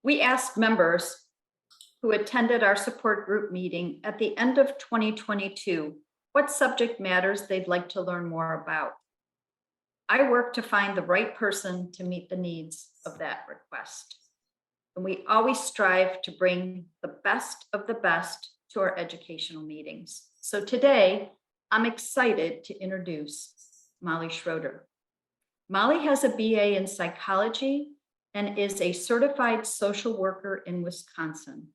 We asked members who attended our support group meeting at the end of 2022 what subject matters they'd like to learn more about. I work to find the right person to meet the needs of that request. And we always strive to bring the best of the best to our educational meetings. So today, I'm excited to introduce Molly Schroeder. Molly has a BA in psychology and is a certified social worker in Wisconsin.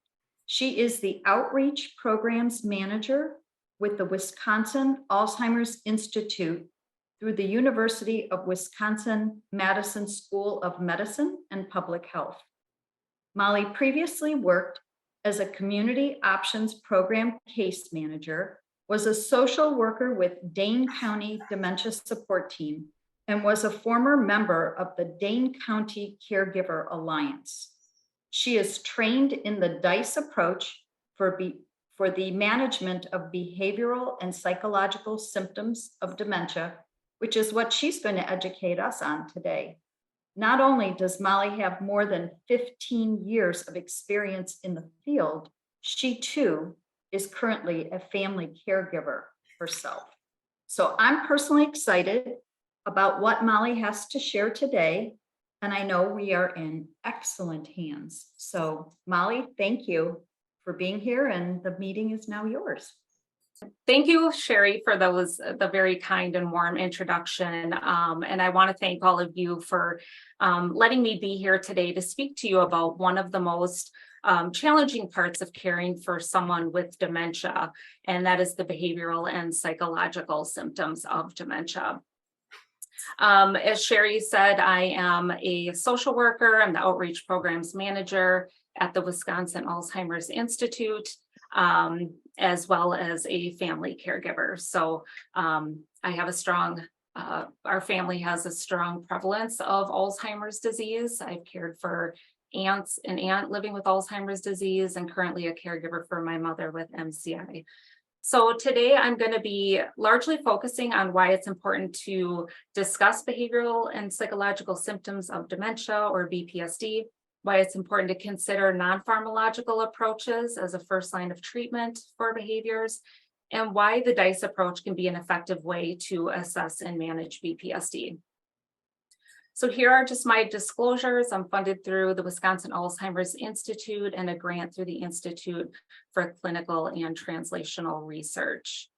She is the outreach programs manager with the Wisconsin Alzheimer's Institute through the University of Wisconsin-Madison School of Medicine and Public Health. Molly previously worked as a community options program case manager, was a social worker with Dane County Dementia Support Team, and was a former member of the Dane County Caregiver Alliance. She is trained in the DICE approach for the management of behavioral and psychological symptoms of dementia, which is what she's going to educate us on today. Not only does Molly have more than 15 years of experience in the field, she too is currently a family caregiver herself. So I'm personally excited about what Molly has to share today, and I know we are in excellent hands. So Molly, thank you for being here, and the meeting is now yours. Thank you, Sherry, for the very kind and warm introduction. And I want to thank all of you for letting me be here today to speak to you about one of the most challenging parts of caring for someone with dementia, and that is the behavioral and psychological symptoms of dementia. As Sherry said, I am a social worker. I'm the outreach programs manager at the Wisconsin Alzheimer's Institute, as well as a family caregiver. So I have a strong, our family has a strong prevalence of Alzheimer's disease. I've cared for an aunt living with Alzheimer's disease, and currently a caregiver for my mother with MCI. So today I'm going to be largely focusing on why it's important to discuss behavioral and psychological symptoms of dementia or BPSD, why it's important to consider non-pharmacological approaches as a first line of treatment for behaviors, and why the DICE approach can be an effective way to assess and manage BPSD. So here are just my disclosures. I'm funded through the Wisconsin Alzheimer's Institute and a grant through the Institute for Clinical and Translational Research.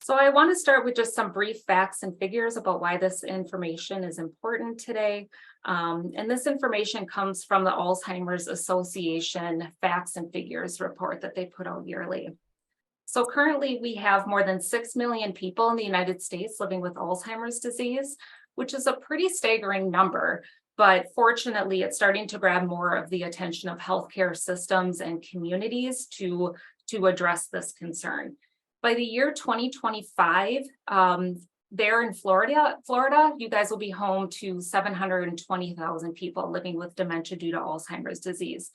So I want to start with just some brief facts and figures about why this information is important today. And this information comes from the Alzheimer's Association Facts and Figures report that they put out yearly. So currently we have more than 6 million people in the United States living with Alzheimer's disease, which is a pretty staggering number. But fortunately, it's starting to grab more of the attention of healthcare systems and communities to address this concern. By the year 2025, there in Florida, you guys will be home to 720,000 people living with dementia due to Alzheimer's disease.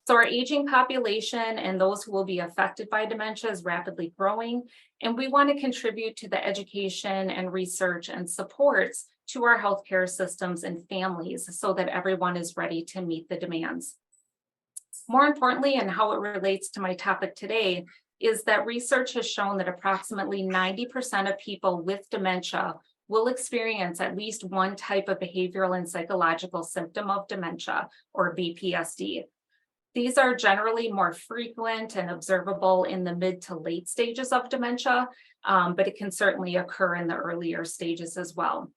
So our aging population and those who will be affected by dementia is rapidly growing, and we want to contribute to the education and research and supports to our healthcare systems and families so that everyone is ready to meet the demands. More importantly, and how it relates to my topic today, is that research has shown that approximately 90% of people with dementia will experience at least one type of behavioral and psychological symptom of dementia, or BPSD. These are generally more frequent and observable in the mid to late stages of dementia, but it can certainly occur in the earlier stages as well.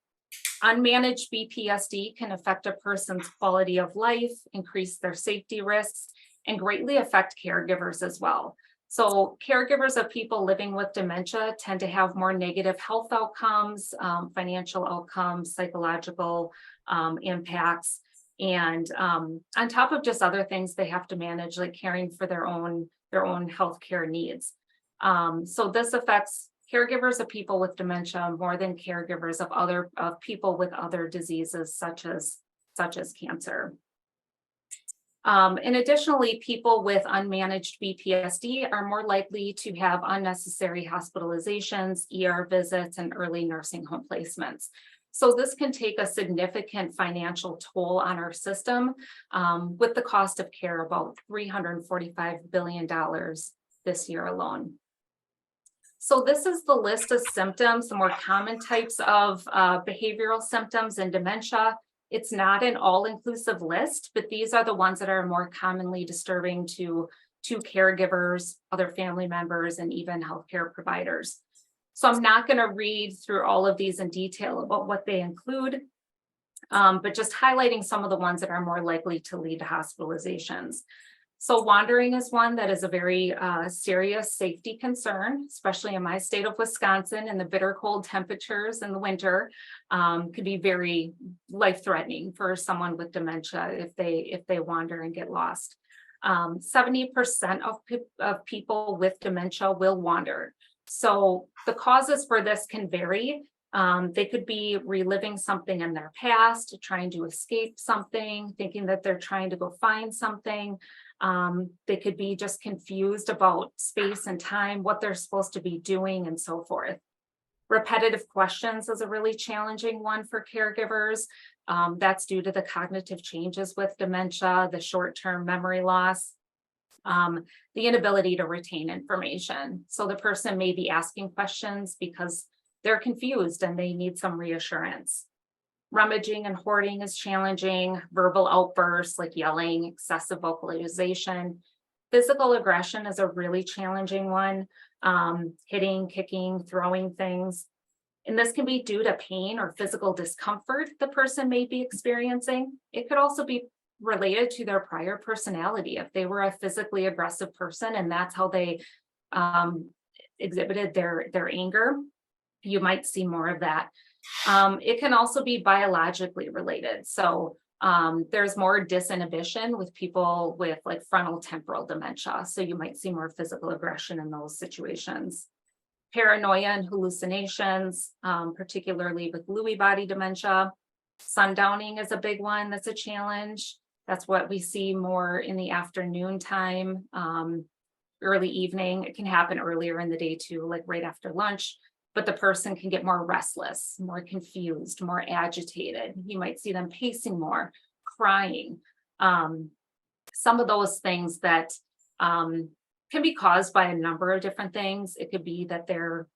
Unmanaged BPSD can affect a person's quality of life, increase their safety risks, and greatly affect caregivers as well. So caregivers of people living with dementia tend to have more negative health outcomes, financial outcomes, psychological impacts, and on top of just other things they have to manage, like caring for their own healthcare needs. So this affects caregivers of people with dementia more than caregivers of people with other diseases such as cancer. And additionally, people with unmanaged BPSD are more likely to have unnecessary hospitalizations, ER visits, and early nursing home placements. So this can take a significant financial toll on our system, with the cost of care about $345 billion this year alone. So this is the list of symptoms, the more common types of behavioral symptoms in dementia. It's not an all-inclusive list, but these are the ones that are more commonly disturbing to caregivers, other family members, and even healthcare providers. So I'm not going to read through all of these in detail about what they include, but just highlighting some of the ones that are more likely to lead to hospitalizations. So wandering is one that is a very serious safety concern, especially in my state of Wisconsin, and the bitter cold temperatures in the winter could be very life-threatening for someone with dementia if they wander and get lost. 70% of people with dementia will wander. So the causes for this can vary. They could be reliving something in their past, trying to escape something, thinking that they're trying to go find something. They could be just confused about space and time, what they're supposed to be doing, and so forth. Repetitive questions is a really challenging one for caregivers. That's due to the cognitive changes with dementia, the short-term memory loss, the inability to retain information. So the person may be asking questions because they're confused and they need some reassurance. Rummaging and hoarding is challenging. Verbal outbursts like yelling, excessive vocalization. Physical aggression is a really challenging one. Hitting, kicking, throwing things. And this can be due to pain or physical discomfort the person may be experiencing. It could also be related to their prior personality. If they were a physically aggressive person and that's how they exhibited their anger, you might see more of that. It can also be biologically related. So there's more disinhibition with people with like frontal temporal dementia. So you might see more physical aggression in those situations. Paranoia and hallucinations, particularly with Lewy body dementia. Sundowning is a big one that's a challenge. That's what we see more in the afternoon time, early evening. It can happen earlier in the day too, like right after lunch. But the person can get more restless, more confused, more agitated. You might see them pacing more, crying. Some of those things that can be caused by a number of different things. It could be that they're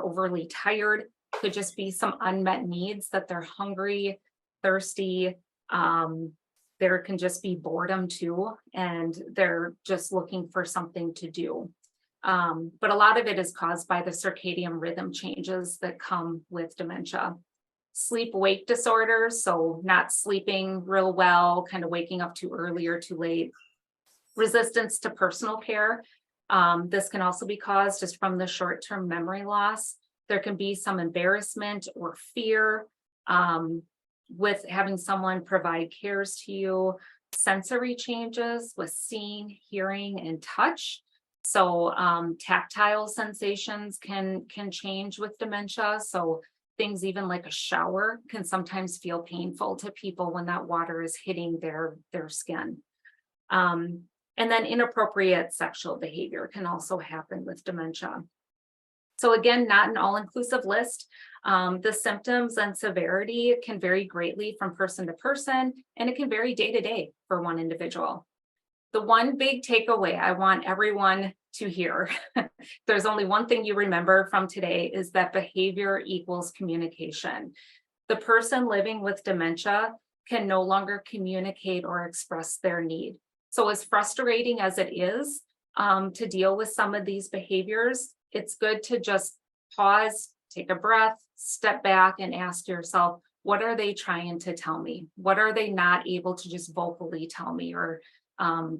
overly tired. Could just be some unmet needs, that they're hungry, thirsty. There can just be boredom too, and they're just looking for something to do. But a lot of it is caused by the circadian rhythm changes that come with dementia. Sleep-wake disorders, so not sleeping real well, kind of waking up too early or too late. Resistance to personal care. This can also be caused just from the short-term memory loss. There can be some embarrassment or fear with having someone provide cares to you. Sensory changes with seeing, hearing, and touch. So tactile sensations can change with dementia. So things even like a shower can sometimes feel painful to people when that water is hitting their skin. And then inappropriate sexual behavior can also happen with dementia. So again, not an all-inclusive list. The symptoms and severity can vary greatly from person to person, and it can vary day to day for one individual. The one big takeaway I want everyone to hear, there's only one thing you remember from today, is that behavior equals communication. The person living with dementia can no longer communicate or express their need. So as frustrating as it is to deal with some of these behaviors, it's good to just pause, take a breath, step back and ask yourself, what are they trying to tell me? What are they not able to just vocally tell me or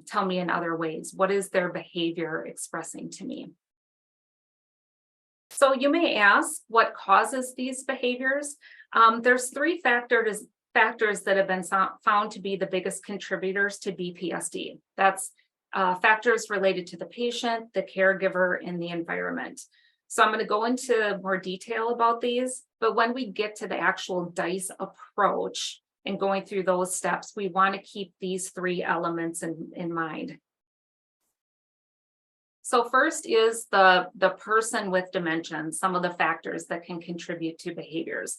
tell me in other ways? What is their behavior expressing to me? So you may ask, what causes these behaviors? There's three factors that have been found to be the biggest contributors to BPSD. That's factors related to the patient, the caregiver, and the environment. So I'm going to go into more detail about these, but when we get to the actual DICE approach and going through those steps, we want to keep these three elements in mind. So first is the person with dementia, and some of the factors that can contribute to behaviors.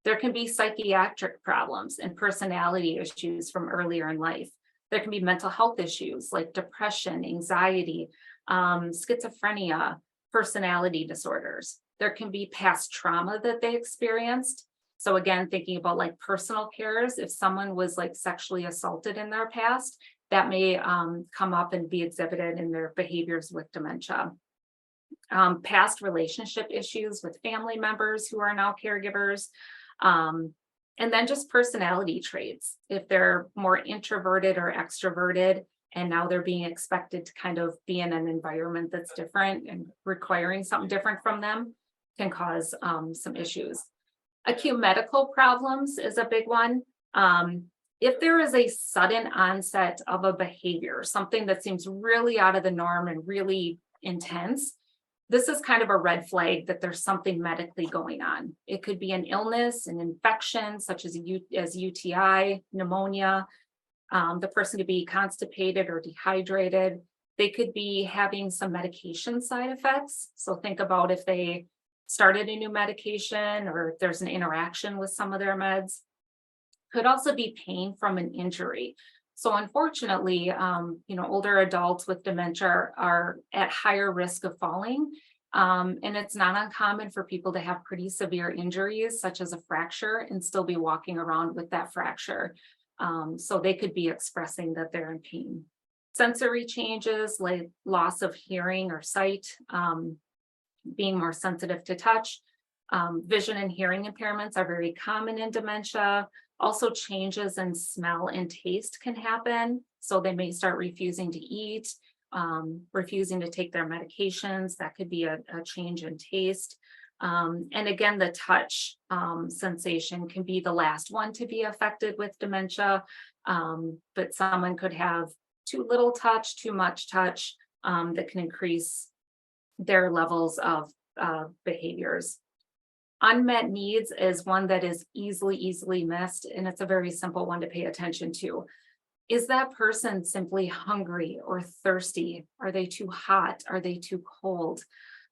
There can be psychiatric problems and personality issues from earlier in life. There can be mental health issues like depression, anxiety, schizophrenia, personality disorders. There can be past trauma that they experienced. So again, thinking about like personal cares, if someone was like sexually assaulted in their past, that may come up and be exhibited in their behaviors with dementia. Past relationship issues with family members who are now caregivers. And then just personality traits. If they're more introverted or extroverted, and now they're being expected to kind of be in an environment that's different and requiring something different from them, can cause some issues. Acute medical problems is a big one. If there is a sudden onset of a behavior, something that seems really out of the norm and really intense, this is kind of a red flag that there's something medically going on. It could be an illness, an infection, such as UTI, pneumonia. The person could be constipated or dehydrated. They could be having some medication side effects. So think about if they started a new medication or if there's an interaction with some of their meds. Could also be pain from an injury. So unfortunately, older adults with dementia are at higher risk of falling. And it's not uncommon for people to have pretty severe injuries, such as a fracture, and still be walking around with that fracture. So they could be expressing that they're in pain. Sensory changes like loss of hearing or sight, being more sensitive to touch. Vision and hearing impairments are very common in dementia. Also, changes in smell and taste can happen. So they may start refusing to eat, refusing to take their medications. That could be a change in taste. And again, the touch sensation can be the last one to be affected with dementia. But someone could have too little touch, too much touch, that can increase their levels of behaviors. Unmet needs is one that is easily missed, and it's a very simple one to pay attention to. Is that person simply hungry or thirsty? Are they too hot? Are they too cold?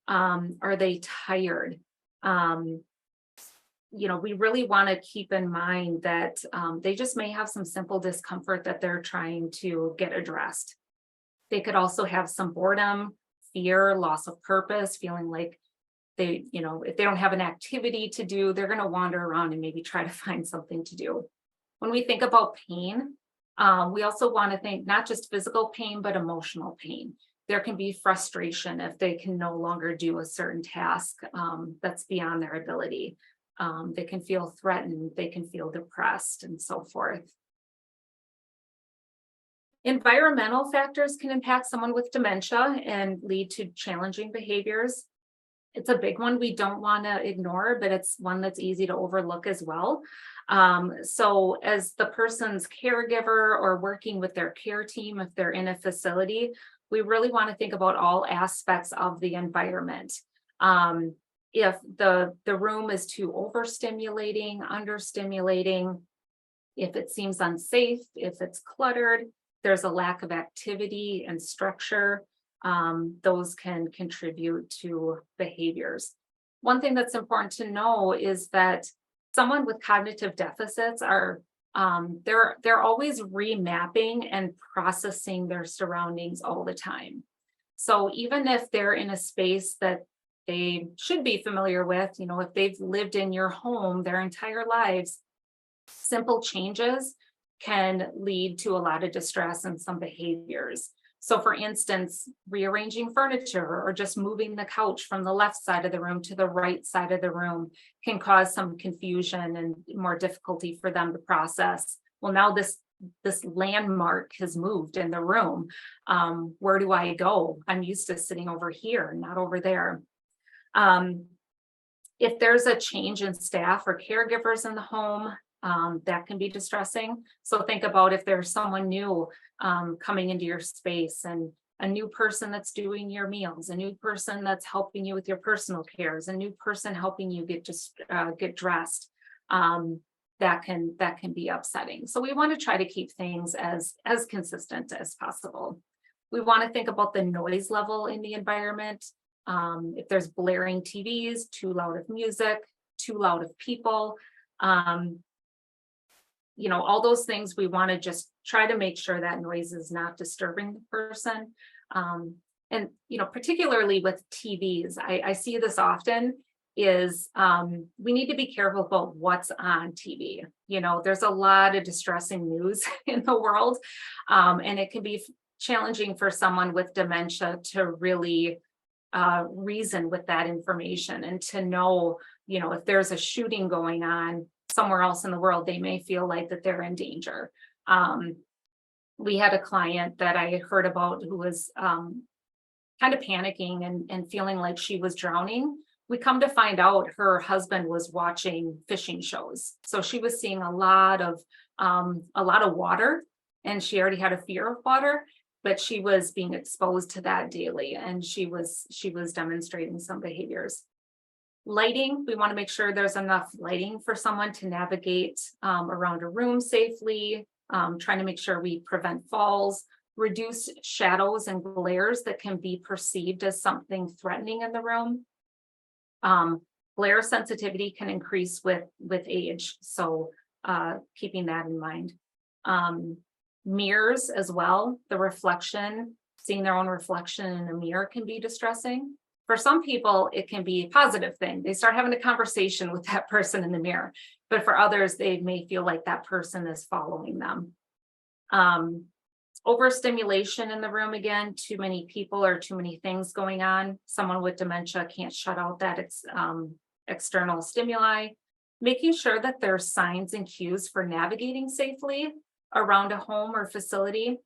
Are they tired? We really want to keep in mind that they just may have some simple discomfort that they're trying to get addressed. They could also have some boredom, fear, loss of purpose, feeling like if they don't have an activity to do, they're going to wander around and maybe try to find something to do. When we think about pain, we also want to think not just physical pain, but emotional pain. There can be frustration if they can no longer do a certain task that's beyond their ability. They can feel threatened, they can feel depressed, and so forth. Environmental factors can impact someone with dementia and lead to challenging behaviors. It's a big one we don't want to ignore, but it's one that's easy to overlook as well. So as the person's caregiver or working with their care team, if they're in a facility, we really want to think about all aspects of the environment. If the room is too overstimulating, understimulating, if it seems unsafe, if it's cluttered, there's a lack of activity and structure, those can contribute to behaviors. One thing that's important to know is that someone with cognitive deficits are they're always remapping and processing their surroundings all the time. So even if they're in a space that they should be familiar with, if they've lived in your home their entire lives, simple changes can lead to a lot of distress and some behaviors. So for instance, rearranging furniture or just moving the couch from the left side of the room to the right side of the room can cause some confusion and more difficulty for them to process. Well, now this landmark has moved in the room. Where do I go? I'm used to sitting over here, not over there. If there's a change in staff or caregivers in the home, that can be distressing. So think about if there's someone new coming into your space, and a new person that's doing your meals, a new person that's helping you with your personal cares, a new person helping you get dressed. That can be upsetting. So we want to try to keep things as consistent as possible. We want to think about the noise level in the environment. If there's blaring TVs, too loud of music, too loud of people, all those things, we want to just try to make sure that noise is not disturbing the person. And particularly with TVs, I see this often is we need to be careful about what's on TV. There's a lot of distressing news in the world, and it can be challenging for someone with dementia to really reason with that information and to know, if there's a shooting going on somewhere else in the world, they may feel like that they're in danger. We had a client that I heard about who was kind of panicking and feeling like she was drowning. We come to find out her husband was watching fishing shows. So she was seeing a lot of water, and she already had a fear of water, but she was being exposed to that daily, and she was demonstrating some behaviors. Lighting, we want to make sure there's enough lighting for someone to navigate around a room safely, trying to make sure we prevent falls, reduce shadows and glares that can be perceived as something threatening in the room. Glare sensitivity can increase with age, so keeping that in mind. Mirrors as well, the reflection, seeing their own reflection in a mirror can be distressing. For some people, it can be a positive thing. They start having a conversation with that person in the mirror, but for others, they may feel like that person is following them. Overstimulation in the room, again, too many people or too many things going on. Someone with dementia can't shut out that external stimuli. Making sure that there's signs and cues for navigating safely around a home or facility,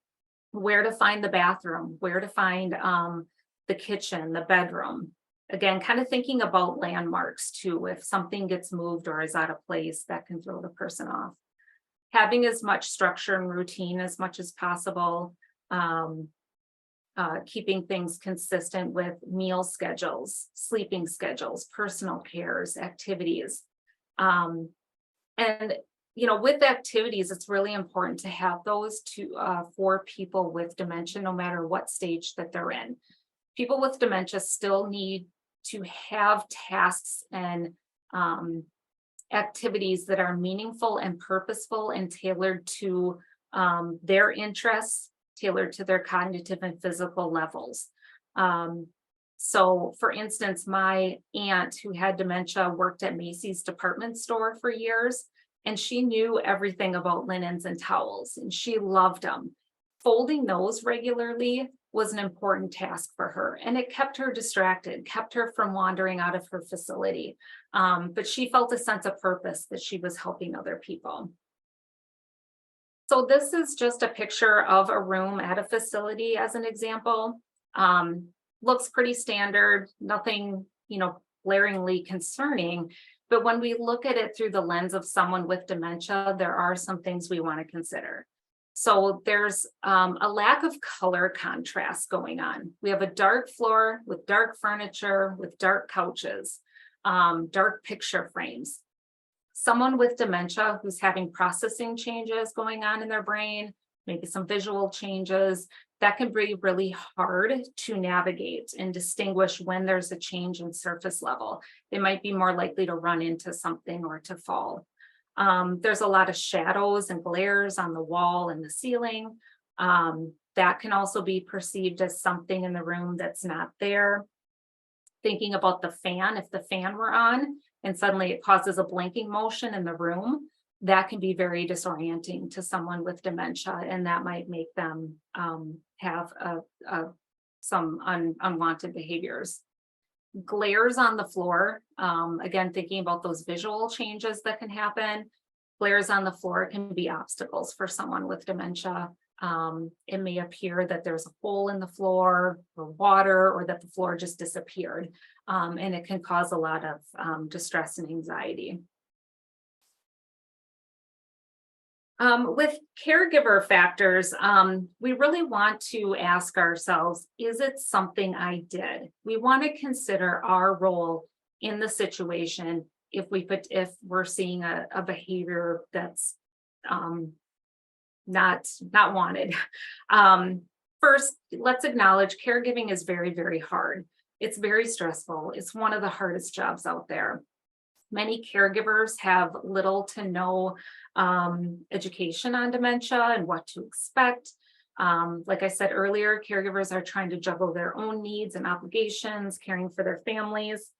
where to find the bathroom, where to find the kitchen, the bedroom. Again, kind of thinking about landmarks too. If something gets moved or is out of place, that can throw the person off. Having as much structure and routine as much as possible, keeping things consistent with meal schedules, sleeping schedules, personal cares, activities. And with activities, it's really important to have those for people with dementia, no matter what stage that they're in. People with dementia still need to have tasks and activities that are meaningful and purposeful and tailored to their interests, tailored to their cognitive and physical levels. So for instance, my aunt who had dementia worked at Macy's department store for years, and she knew everything about linens and towels, and she loved them. Folding those regularly was an important task for her, and it kept her distracted, kept her from wandering out of her facility. But she felt a sense of purpose that she was helping other people. So this is just a picture of a room at a facility as an example. Looks pretty standard, nothing, glaringly concerning. But when we look at it through the lens of someone with dementia, there are some things we want to consider. So there's a lack of color contrast going on. We have a dark floor with dark furniture, with dark couches, dark picture frames. Someone with dementia who's having processing changes going on in their brain, maybe some visual changes, that can be really hard to navigate and distinguish when there's a change in surface level. They might be more likely to run into something or to fall. There's a lot of shadows and glares on the wall and the ceiling. That can also be perceived as something in the room that's not there. Thinking about the fan, if the fan were on and suddenly it causes a blinking motion in the room, that can be very disorienting to someone with dementia, and that might make them have some unwanted behaviors. Glares on the floor, again, thinking about those visual changes that can happen. Glares on the floor can be obstacles for someone with dementia. It may appear that there's a hole in the floor or water, or that the floor just disappeared, and it can cause a lot of distress and anxiety. With caregiver factors, we really want to ask ourselves, is it something I did? We want to consider our role in the situation if we're seeing a behavior that's not wanted. First, let's acknowledge caregiving is very, very hard. It's very stressful. It's one of the hardest jobs out there. Many caregivers have little to no education on dementia and what to expect. Like I said earlier, caregivers are trying to juggle their own needs and obligations, caring for their families.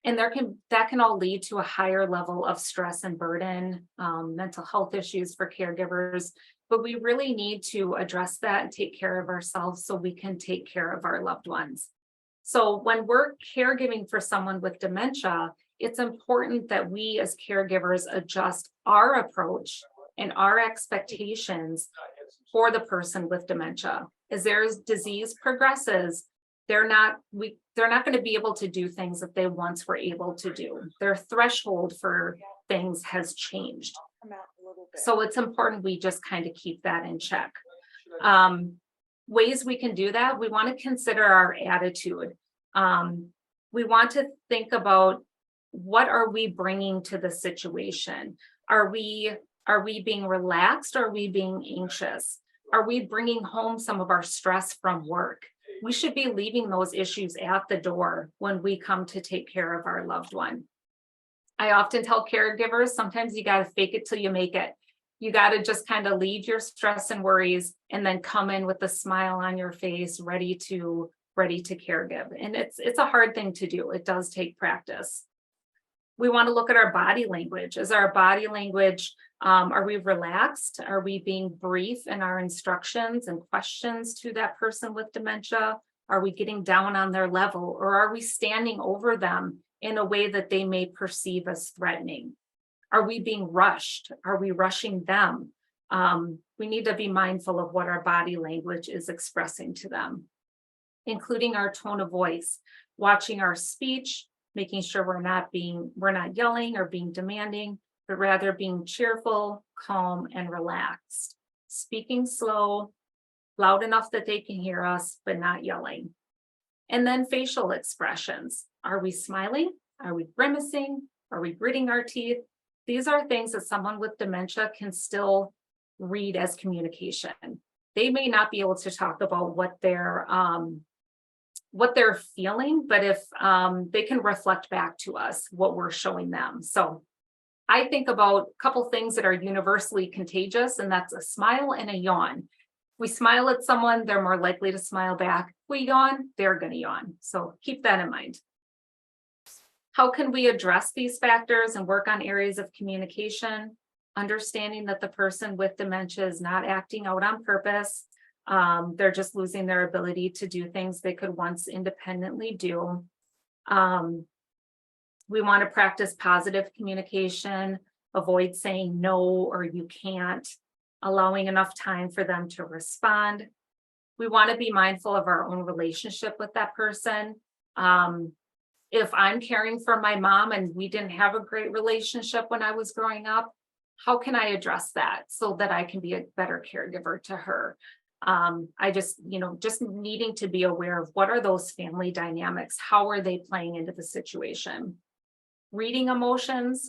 And that can all lead to a higher level of stress and burden, mental health issues for caregivers. But we really need to address that and take care of ourselves so we can take care of our loved ones. So when we're caregiving for someone with dementia, it's important that we as caregivers adjust our approach and our expectations for the person with dementia. As their disease progresses, they're not going to be able to do things that they once were able to do. Their threshold for things has changed. So it's important we just kind of keep that in check. Ways we can do that, we want to consider our attitude. We want to think about, what are we bringing to the situation? Are we being relaxed? Or are we being anxious? Are we bringing home some of our stress from work? We should be leaving those issues at the door when we come to take care of our loved one. I often tell caregivers, sometimes you got to fake it till you make it. You got to just kind of leave your stress and worries and then come in with a smile on your face, ready to caregive. And it's a hard thing to do. It does take practice. We want to look at our body language. Is our body language, are we relaxed? Are we being brief in our instructions and questions to that person with dementia? Are we getting down on their level, or are we standing over them in a way that they may perceive as threatening? Are we being rushed? Are we rushing them? We need to be mindful of what our body language is expressing to them, including our tone of voice, watching our speech, making sure we're not yelling or being demanding, but rather being cheerful, calm, and relaxed. Speaking slow, loud enough that they can hear us, but not yelling. And then facial expressions. Are we smiling? Are we grimacing? Are we gritting our teeth? These are things that someone with dementia can still read as communication. They may not be able to talk about what they're feeling, but if they can reflect back to us what we're showing them. So I think about a couple things that are universally contagious, and that's a smile and a yawn. We smile at someone, they're more likely to smile back. We yawn, they're going to yawn. So keep that in mind. How can we address these factors and work on areas of communication? Understanding that the person with dementia is not acting out on purpose. They're just losing their ability to do things they could once independently do. We want to practice positive communication, avoid saying no or you can't, allowing enough time for them to respond. We want to be mindful of our own relationship with that person. If I'm caring for my mom and we didn't have a great relationship when I was growing up, how can I address that so that I can be a better caregiver to her? I just needing to be aware of what are those family dynamics? How are they playing into the situation? Reading emotions.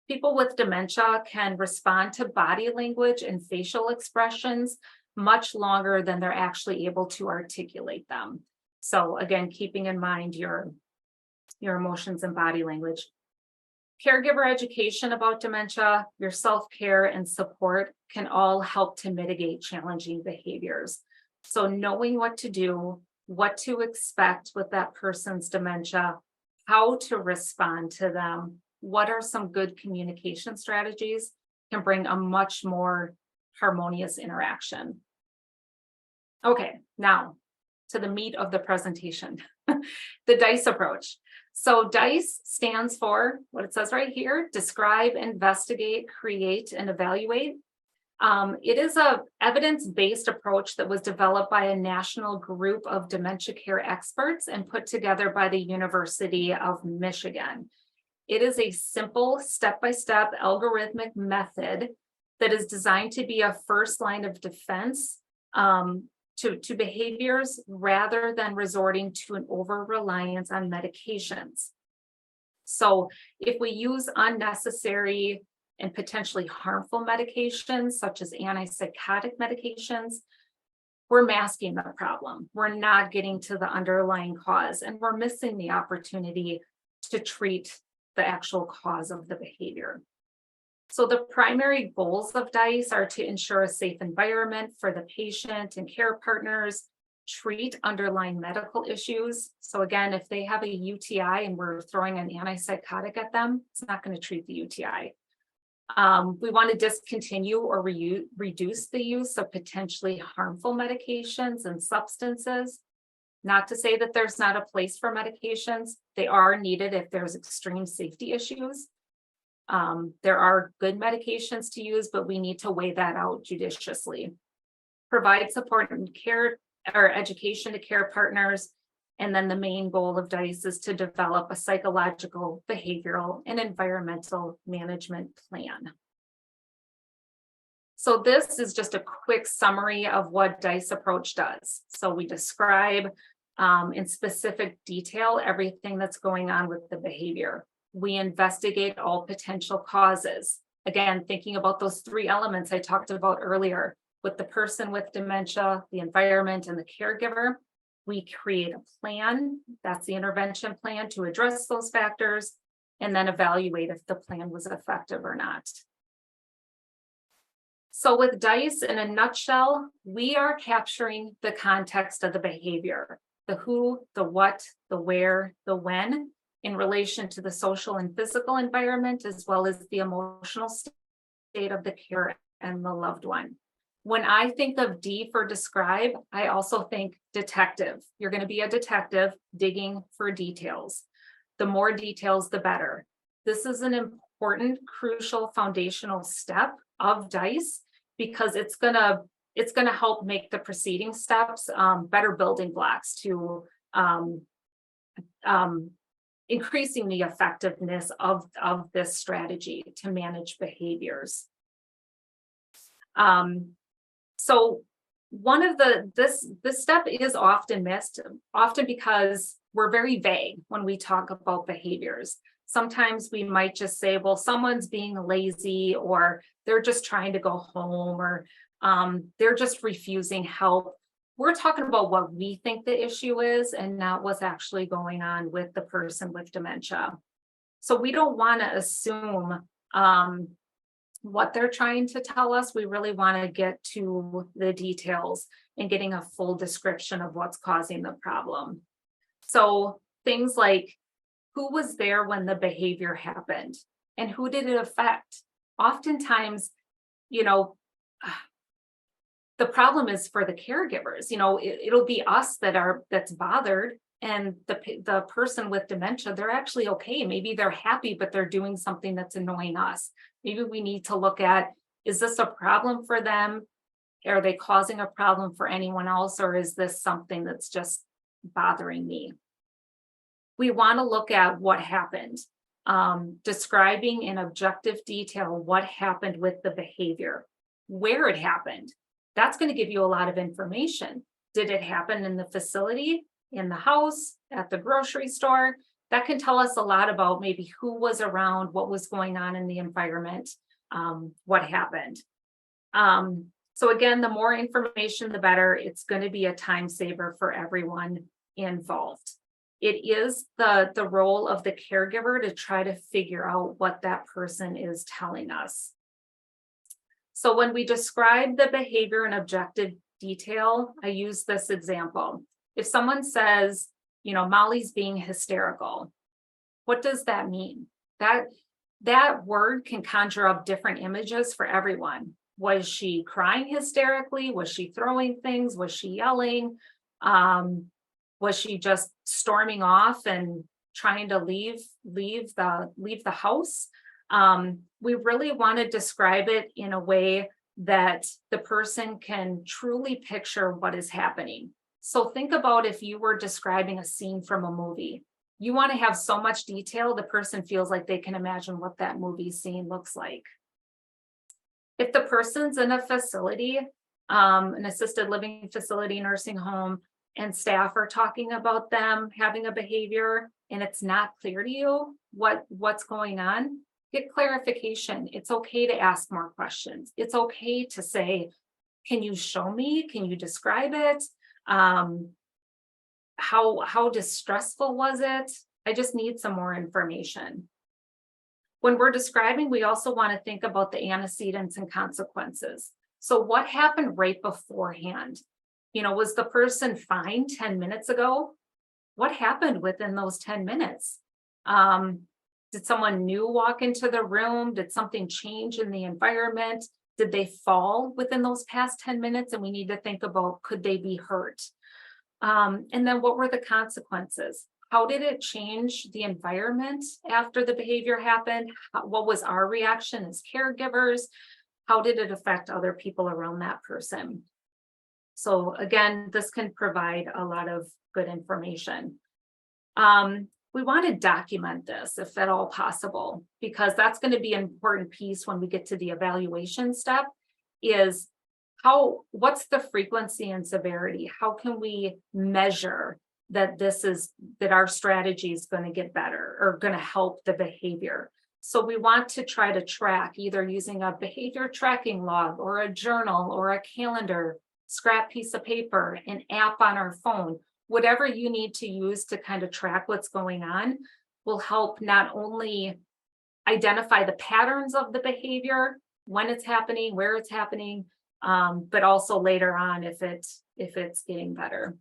People with dementia can respond to body language and facial expressions much longer than they're actually able to articulate them. So again, keeping in mind your emotions and body language. Caregiver education about dementia, your self-care and support can all help to mitigate challenging behaviors. So knowing what to do, what to expect with that person's dementia, how to respond to them, what are some good communication strategies can bring a much more harmonious interaction. Okay, now to the meat of the presentation, the DICE approach. So DICE stands for what it says right here: describe, investigate, create, and evaluate. It is an evidence-based approach that was developed by a national group of dementia care experts and put together by the University of Michigan. It is a simple step-by-step algorithmic method that is designed to be a first line of defense to behaviors rather than resorting to an over-reliance on medications. So if we use unnecessary and potentially harmful medications, such as antipsychotic medications, we're masking the problem. We're not getting to the underlying cause, and we're missing the opportunity to treat the actual cause of the behavior. So the primary goals of DICE are to ensure a safe environment for the patient and care partners, treat underlying medical issues. So again, if they have a UTI and we're throwing an antipsychotic at them, it's not going to treat the UTI. We want to discontinue or reduce the use of potentially harmful medications and substances. Not to say that there's not a place for medications. They are needed if there's extreme safety issues. There are good medications to use, but we need to weigh that out judiciously. Provide support and care or education to care partners. And then the main goal of DICE is to develop a psychological, behavioral, and environmental management plan. So this is just a quick summary of what DICE approach does. So we describe in specific detail everything that's going on with the behavior. We investigate all potential causes. Again, thinking about those three elements I talked about earlier, with the person with dementia, the environment, and the caregiver. We create a plan, that's the intervention plan, to address those factors, and then evaluate if the plan was effective or not. So with DICE, in a nutshell, we are capturing the context of the behavior, the who, the what, the where, the when, in relation to the social and physical environment, as well as the emotional state of the care and the loved one. When I think of D for describe, I also think detective. You're going to be a detective digging for details. The more details, the better. This is an important, crucial, foundational step of DICE because it's going to help make the preceding steps better building blocks to increasing the effectiveness of this strategy to manage behaviors. So one of this step is often missed, often because we're very vague when we talk about behaviors. Sometimes we might just say, well, someone's being lazy, or they're just trying to go home, or they're just refusing help. We're talking about what we think the issue is and not what's actually going on with the person with dementia. So we don't want to assume what they're trying to tell us. We really want to get to the details and getting a full description of what's causing the problem. So things like, who was there when the behavior happened and who did it affect? Oftentimes, the problem is for the caregivers. It'll be us that's bothered, and the person with dementia, they're actually okay. Maybe they're happy, but they're doing something that's annoying us. Maybe we need to look at, is this a problem for them? Are they causing a problem for anyone else? Or is this something that's just bothering me? We want to look at what happened, describing in objective detail what happened with the behavior, where it happened. That's going to give you a lot of information. Did it happen in the facility, in the house, at the grocery store? That can tell us a lot about maybe who was around, what was going on in the environment, what happened. So again, the more information, the better. It's going to be a time saver for everyone involved. It is the role of the caregiver to try to figure out what that person is telling us. So when we describe the behavior in objective detail, I use this example. If someone says, Molly's being hysterical, what does that mean? That word can conjure up different images for everyone. Was she crying hysterically? Was she throwing things? Was she yelling? Was she just storming off and trying to leave the house? We really want to describe it in a way that the person can truly picture what is happening. So think about if you were describing a scene from a movie. You want to have so much detail, the person feels like they can imagine what that movie scene looks like. If the person's in a facility, an assisted living facility, nursing home, and staff are talking about them having a behavior and it's not clear to you what's going on, get clarification. It's okay to ask more questions. It's okay to say, Can you show me? Can you describe it? How distressful was it? I just need some more information. When we're describing, we also want to think about the antecedents and consequences. So what happened right beforehand? Was the person fine 10 minutes ago? What happened within those 10 minutes? Did someone new walk into the room? Did something change in the environment? Did they fall within those past 10 minutes? And we need to think about, could they be hurt? And then what were the consequences? How did it change the environment after the behavior happened? What was our reaction as caregivers? How did it affect other people around that person? So again, this can provide a lot of good information. We want to document this if at all possible, because that's going to be an important piece when we get to the evaluation step is what's the frequency and severity? How can we measure that that our strategy is going to get better or going to help the behavior? So we want to try to track either using a behavior tracking log or a journal or a calendar, scrap piece of paper, an app on our phone, whatever you need to use to kind of track what's going on will help not only identify the patterns of the behavior, when it's happening, where it's happening, but also later on if it's getting better.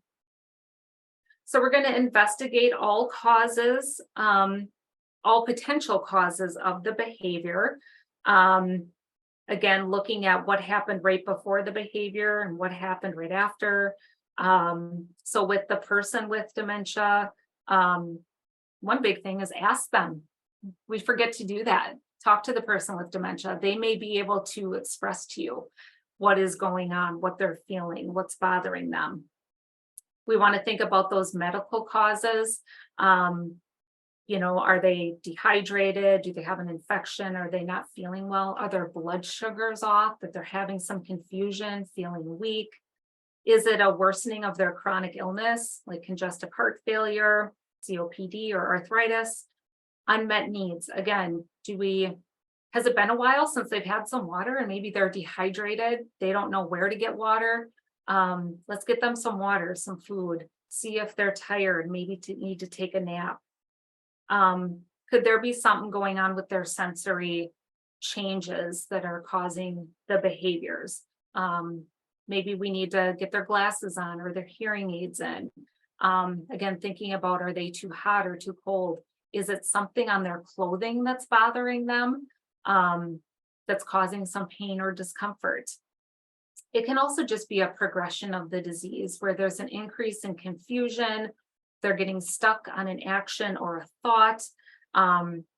So we're going to investigate all causes, all potential causes of the behavior. Again, looking at what happened right before the behavior and what happened right after. So with the person with dementia, one big thing is ask them. We forget to do that. Talk to the person with dementia. They may be able to express to you what is going on, what they're feeling, what's bothering them. We want to think about those medical causes. Are they dehydrated? Do they have an infection? Are they not feeling well? Are their blood sugars off? That they're having some confusion, feeling weak? Is it a worsening of their chronic illness, like congestive heart failure, COPD, or arthritis? Unmet needs. Again, has it been a while since they've had some water and maybe they're dehydrated? They don't know where to get water. Let's get them some water, some food, see if they're tired, maybe need to take a nap. Could there be something going on with their sensory changes that are causing the behaviors? Maybe we need to get their glasses on or their hearing aids in. Again, thinking about, are they too hot or too cold? Is it something on their clothing that's bothering them, that's causing some pain or discomfort? It can also just be a progression of the disease where there's an increase in confusion. They're getting stuck on an action or a thought.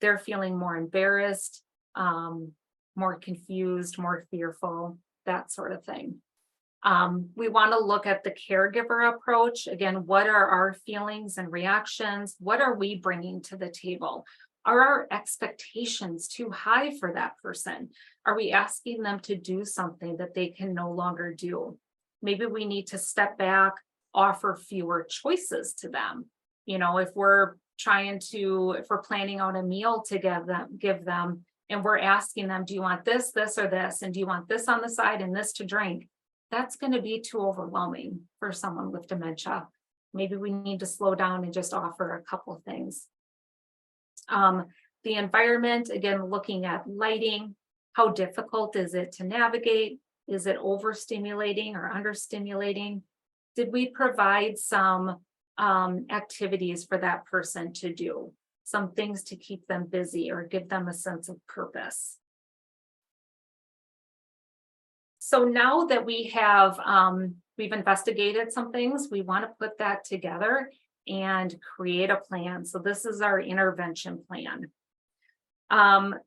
They're feeling more embarrassed, more confused, more fearful, that sort of thing. We want to look at the caregiver approach. Again, what are our feelings and reactions? What are we bringing to the table? Are our expectations too high for that person? Are we asking them to do something that they can no longer do? Maybe we need to step back, offer fewer choices to them. If we're planning out a meal to give them, and we're asking them, do you want this, this, or this? And do you want this on the side and this to drink? That's going to be too overwhelming for someone with dementia. Maybe we need to slow down and just offer a couple of things. The environment, again, looking at lighting, how difficult is it to navigate? Is it overstimulating or understimulating? Did we provide some activities for that person to do? Some things to keep them busy or give them a sense of purpose. So now that we've investigated some things, we want to put that together and create a plan. So this is our intervention plan.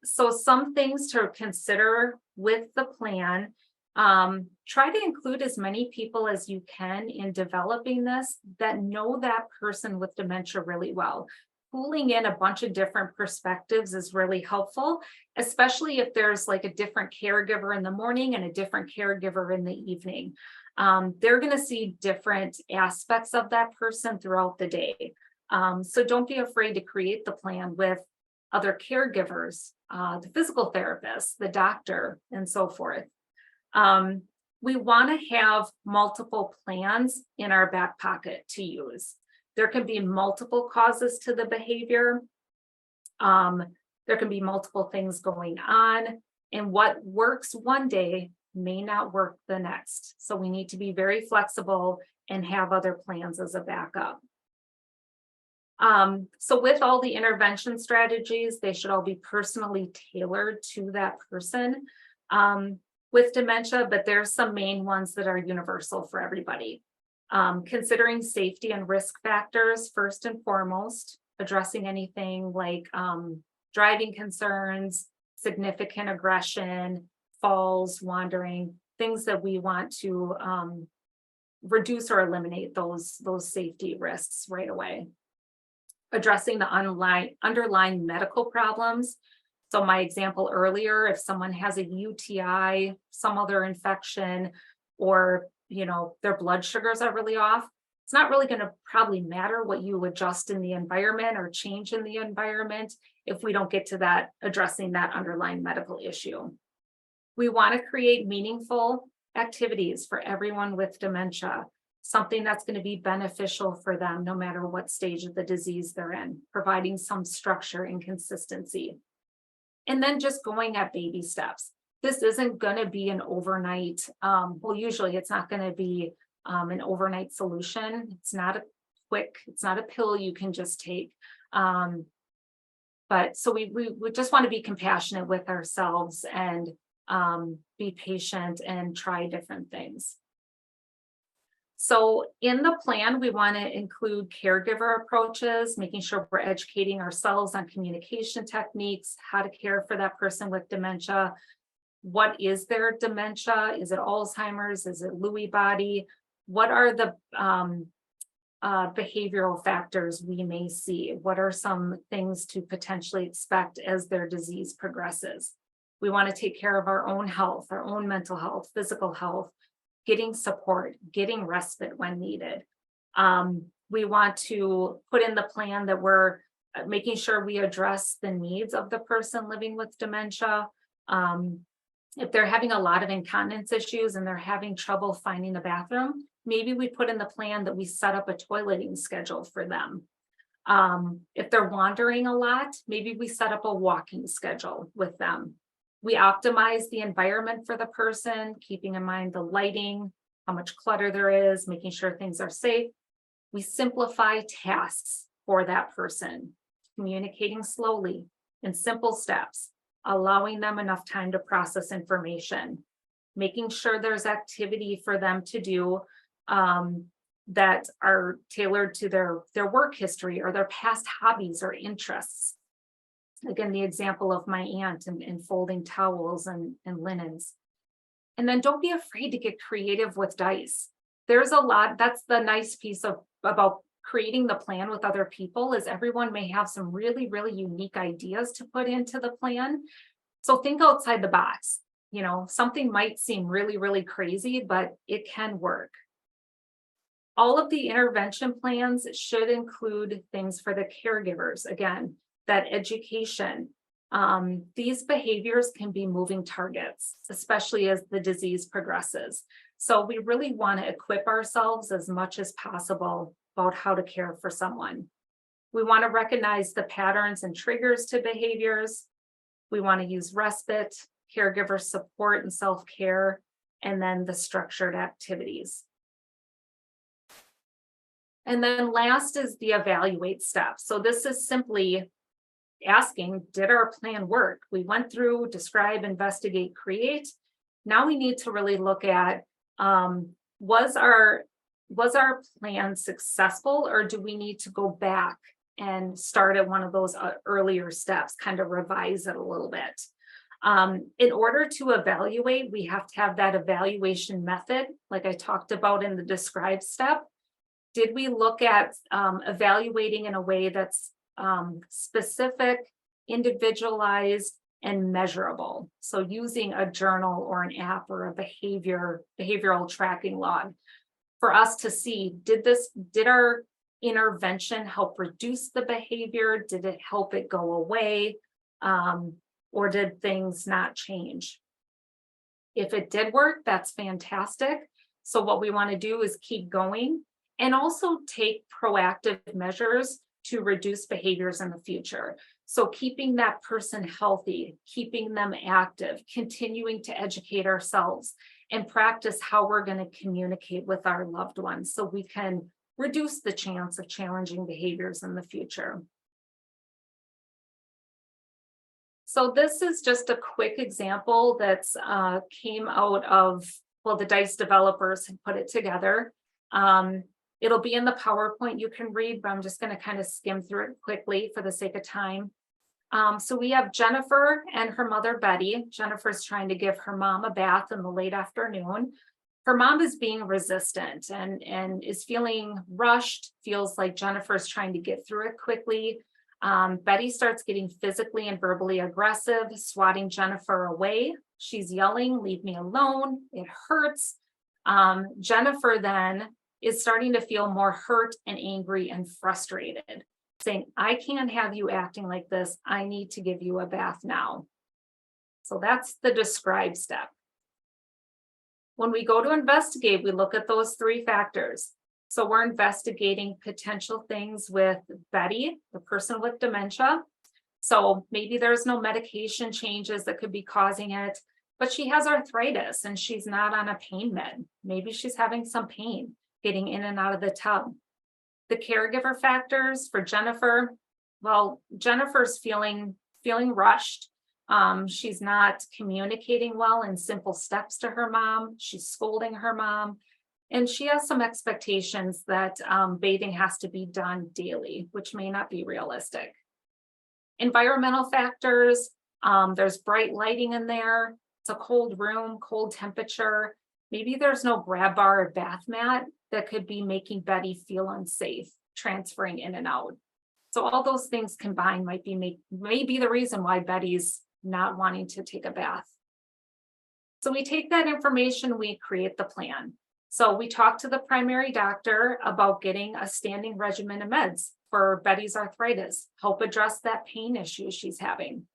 So some things to consider with the plan. Try to include as many people as you can in developing this that know that person with dementia really well. Pulling in a bunch of different perspectives is really helpful, especially if there's like a different caregiver in the morning and a different caregiver in the evening. They're going to see different aspects of that person throughout the day. So don't be afraid to create the plan with other caregivers, the physical therapist, the doctor, and so forth. We want to have multiple plans in our back pocket to use. There can be multiple causes to the behavior. There can be multiple things going on, and what works one day may not work the next. So we need to be very flexible and have other plans as a backup. So with all the intervention strategies, they should all be personally tailored to that person with dementia, but there's some main ones that are universal for everybody. Considering safety and risk factors first and foremost, addressing anything like driving concerns, significant aggression, falls, wandering, things that we want to reduce or eliminate those safety risks right away. Addressing the underlying medical problems. So my example earlier, if someone has a UTI, some other infection, or their blood sugars are really off, it's not really going to probably matter what you adjust in the environment or change in the environment if we don't get to that addressing that underlying medical issue. We want to create meaningful activities for everyone with dementia, something that's going to be beneficial for them no matter what stage of the disease they're in, providing some structure and consistency. And then just going at baby steps. This isn't going to be an overnight, usually it's not going to be an overnight solution. It's not a pill you can just take. But so we just want to be compassionate with ourselves and be patient and try different things. So in the plan, we want to include caregiver approaches, making sure we're educating ourselves on communication techniques, how to care for that person with dementia. What is their dementia? Is it Alzheimer's? Is it Lewy body? What are the behavioral factors we may see? What are some things to potentially expect as their disease progresses? We want to take care of our own health, our own mental health, physical health, getting support, getting respite when needed. We want to put in the plan that we're making sure we address the needs of the person living with dementia. If they're having a lot of incontinence issues and they're having trouble finding the bathroom, maybe we put in the plan that we set up a toileting schedule for them. If they're wandering a lot, maybe we set up a walking schedule with them. We optimize the environment for the person, keeping in mind the lighting, how much clutter there is, making sure things are safe. We simplify tasks for that person, communicating slowly in simple steps, allowing them enough time to process information, making sure there's activity for them to do that are tailored to their work history or their past hobbies or interests. Again, the example of my aunt and folding towels and linens. And then don't be afraid to get creative with dice. There's a lot, that's the nice piece about creating the plan with other people is everyone may have some really, really unique ideas to put into the plan. So think outside the box. Something might seem really, really crazy, but it can work. All of the intervention plans should include things for the caregivers. Again, that education. These behaviors can be moving targets, especially as the disease progresses. So we really want to equip ourselves as much as possible about how to care for someone. We want to recognize the patterns and triggers to behaviors. We want to use respite, caregiver support and self-care, and then the structured activities. And then last is the evaluate step. So this is simply asking, did our plan work? We went through describe, investigate, create. Now we need to really look at, was our plan successful, or do we need to go back and start at one of those earlier steps, kind of revise it a little bit? In order to evaluate, we have to have that evaluation method, like I talked about in the describe step. Did we look at evaluating in a way that's specific, individualized, and measurable? So using a journal or an app or a behavioral tracking log for us to see, did our intervention help reduce the behavior? Did it help it go away? Or did things not change? If it did work, that's fantastic. So what we want to do is keep going and also take proactive measures to reduce behaviors in the future. So keeping that person healthy, keeping them active, continuing to educate ourselves and practice how we're going to communicate with our loved ones so we can reduce the chance of challenging behaviors in the future. So this is just a quick example that's came out of, well, the DICE developers had put it together. It'll be in the PowerPoint you can read, but I'm just going to kind of skim through it quickly for the sake of time. So we have Jennifer and her mother, Betty. Jennifer's trying to give her mom a bath in the late afternoon. Her mom is being resistant and is feeling rushed, feels like Jennifer's trying to get through it quickly. Betty starts getting physically and verbally aggressive, swatting Jennifer away. She's yelling, "Leave me alone. It hurts." Jennifer then is starting to feel more hurt and angry and frustrated, saying, "I can't have you acting like this. I need to give you a bath now." So that's the describe step. When we go to investigate, we look at those three factors. So we're investigating potential things with Betty, the person with dementia. So maybe there's no medication changes that could be causing it, but she has arthritis and she's not on a pain med. Maybe she's having some pain getting in and out of the tub. The caregiver factors for Jennifer, well, Jennifer's feeling rushed. She's not communicating well in simple steps to her mom. She's scolding her mom. And she has some expectations that bathing has to be done daily, which may not be realistic. Environmental factors, there's bright lighting in there. It's a cold room, cold temperature. Maybe there's no grab bar or bath mat that could be making Betty feel unsafe, transferring in and out. So all those things combined may be the reason why Betty's not wanting to take a bath. So we take that information, we create the plan. So we talk to the primary doctor about getting a standing regimen of meds for Betty's arthritis, help address that pain issue she's having.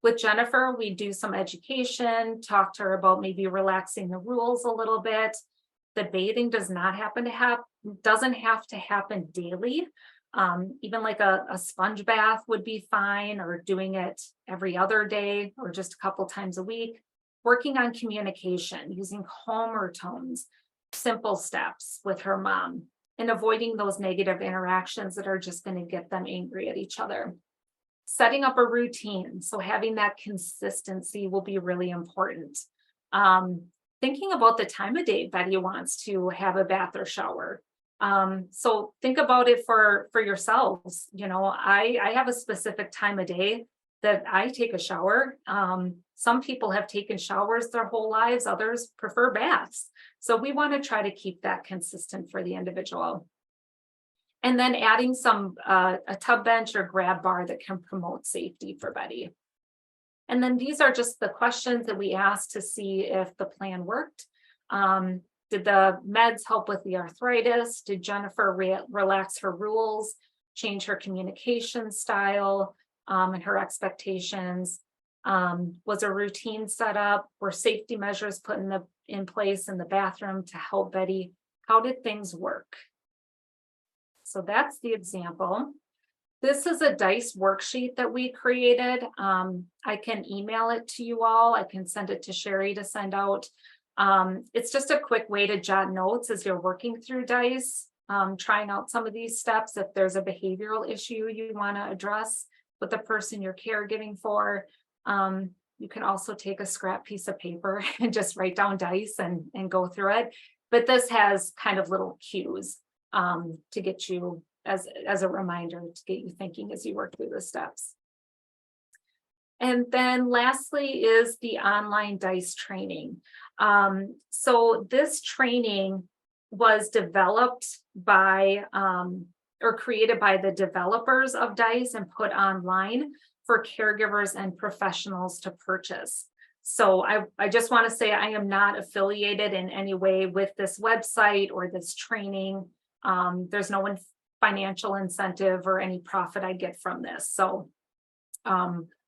With Jennifer, we do some education, talk to her about maybe relaxing the rules a little bit. The bathing doesn't have to happen daily. Even like a sponge bath would be fine, or doing it every other day or just a couple times a week. Working on communication, using calmer tones, simple steps with her mom, and avoiding those negative interactions that are just going to get them angry at each other. Setting up a routine, so having that consistency will be really important. Thinking about the time of day Betty wants to have a bath or shower. So think about it for yourselves. You know, I have a specific time of day that I take a shower. Some people have taken showers their whole lives, others prefer baths. So we want to try to keep that consistent for the individual. And then adding a tub bench or grab bar that can promote safety for Betty. And then these are just the questions that we asked to see if the plan worked. Did the meds help with the arthritis? Did Jennifer relax her rules, change her communication style and her expectations? Was a routine set up? Were safety measures put in place in the bathroom to help Betty? How did things work? So that's the example. This is a DICE worksheet that we created. I can email it to you all. I can send it to Sherry to send out. It's just a quick way to jot notes as you're working through DICE, trying out some of these steps. If there's a behavioral issue you want to address with the person you're caregiving for, you can also take a scrap piece of paper and just write down DICE and go through it. But this has kind of little cues to get you as a reminder to get you thinking as you work through the steps. And then lastly is the online DICE training. So this training was developed by or created by the developers of DICE and put online for caregivers and professionals to purchase. So I just want to say I am not affiliated in any way with this website or this training. There's no financial incentive or any profit I get from this. So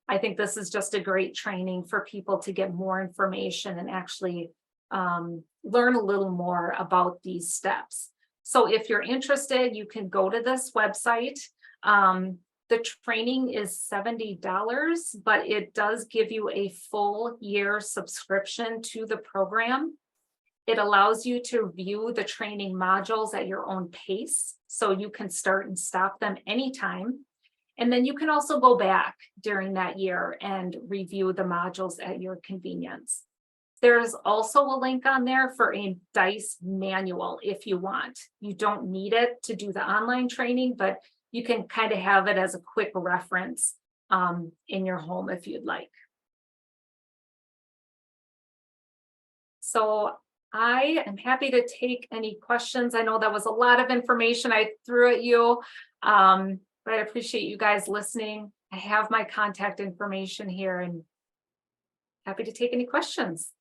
I think this is just a great training for people to get more information and actually learn a little more about these steps. So if you're interested, you can go to this website. The training is $70, but it does give you a full year subscription to the program. It allows you to view the training modules at your own pace, so you can start and stop them anytime. And then you can also go back during that year and review the modules at your convenience. There's also a link on there for a DICE manual if you want. You don't need it to do the online training, but you can kind of have it as a quick reference in your home if you'd like. So I am happy to take any questions. I know that was a lot of information I threw at you, but I appreciate you guys listening. I have my contact information here and happy to take any questions.